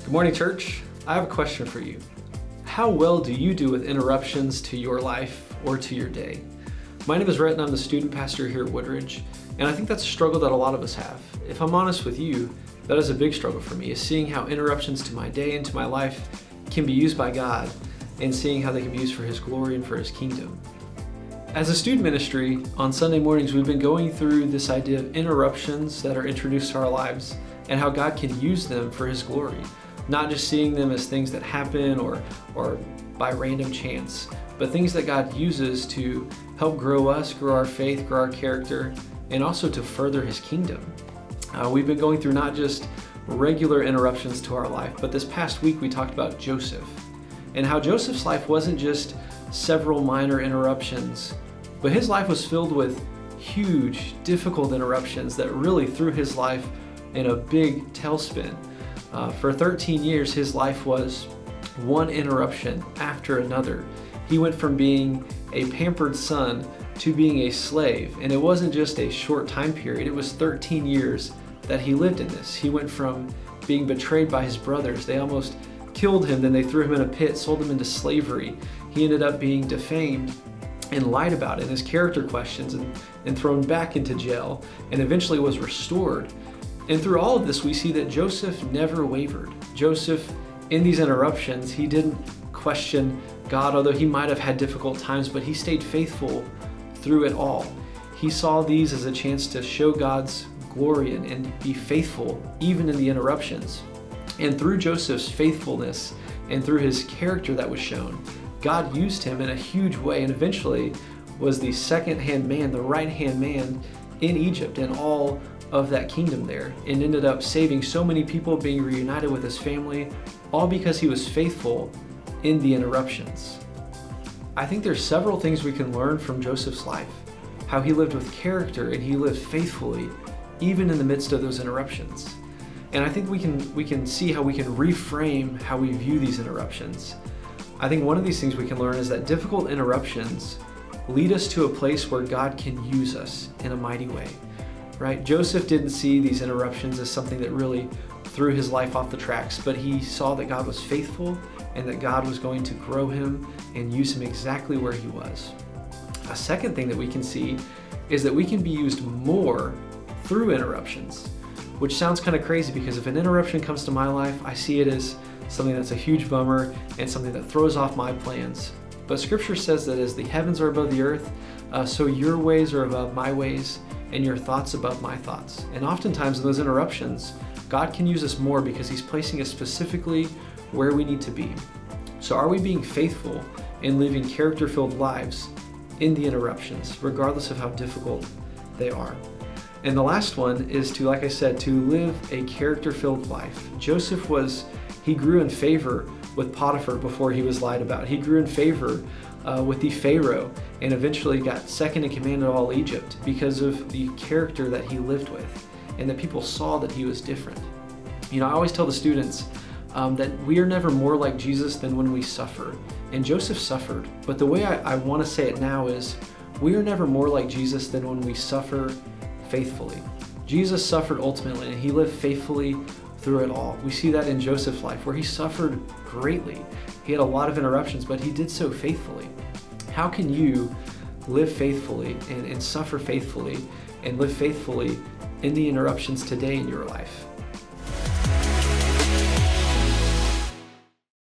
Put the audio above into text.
Good morning, church. I have a question for you. How well do you do with interruptions to your life or to your day? My name is Rhett and I'm the student pastor here at Woodridge, and I think that's a struggle that a lot of us have. If I'm honest with you, that is a big struggle for me, is seeing how interruptions to my day and to my life can be used by God and seeing how they can be used for His glory and for His kingdom. As a student ministry, on Sunday mornings, we've been going through this idea of interruptions that are introduced to our lives and how God can use them for His glory. Not just seeing them as things that happen or by random chance, but things that God uses to help grow us, grow our faith, grow our character, and also to further His kingdom. We've been going through not just regular interruptions to our life, but this past week we talked about Joseph and how Joseph's life wasn't just several minor interruptions, but his life was filled with huge, difficult interruptions that really threw his life in a big tailspin. For 13 years, his life was one interruption after another. He went from being a pampered son to being a slave, and it wasn't just a short time period, it was 13 years that he lived in this. He went from being betrayed by his brothers. They almost killed him, then they threw him in a pit, sold him into slavery. He ended up being defamed and lied about in his character questions and thrown back into jail, and eventually was restored. And through all of this, we see that Joseph never wavered. Joseph, in these interruptions, he didn't question God, although he might have had difficult times, but he stayed faithful through it all. He saw these as a chance to show God's glory and be faithful even in the interruptions. And through Joseph's faithfulness and through his character that was shown, God used him in a huge way and eventually was the second-hand man, the right-hand man in Egypt and all of that kingdom there, and ended up saving so many people, being reunited with his family, all because he was faithful in the interruptions. I think there's several things we can learn from Joseph's life, how he lived with character and he lived faithfully even in the midst of those interruptions. And I think we can see how we can reframe how we view these interruptions. I think one of these things we can learn is that difficult interruptions lead us to a place where God can use us in a mighty way. Right? Joseph didn't see these interruptions as something that really threw his life off the tracks, but he saw that God was faithful and that God was going to grow him and use him exactly where he was. A second thing that we can see is that we can be used more through interruptions, which sounds kind of crazy because if an interruption comes to my life, I see it as something that's a huge bummer and something that throws off my plans. But Scripture says that as the heavens are above the earth, so your ways are above my ways, and your thoughts above my thoughts. And oftentimes in those interruptions, God can use us more because He's placing us specifically where we need to be. So are we being faithful in living character-filled lives in the interruptions, regardless of how difficult they are? And the last one is to, like I said, to live a character-filled life. Joseph he grew in favor with Potiphar before he was lied about. He grew in favor with the Pharaoh and eventually got second in command of all Egypt because of the character that he lived with and that people saw that he was different. You know, I always tell the students that we are never more like Jesus than when we suffer. And Joseph suffered, but the way I want to say it now is we are never more like Jesus than when we suffer faithfully. Jesus suffered ultimately and He lived faithfully through it all. We see that in Joseph's life where he suffered greatly. He had a lot of interruptions, but he did so faithfully. How can you live faithfully and suffer faithfully and live faithfully in the interruptions today in your life?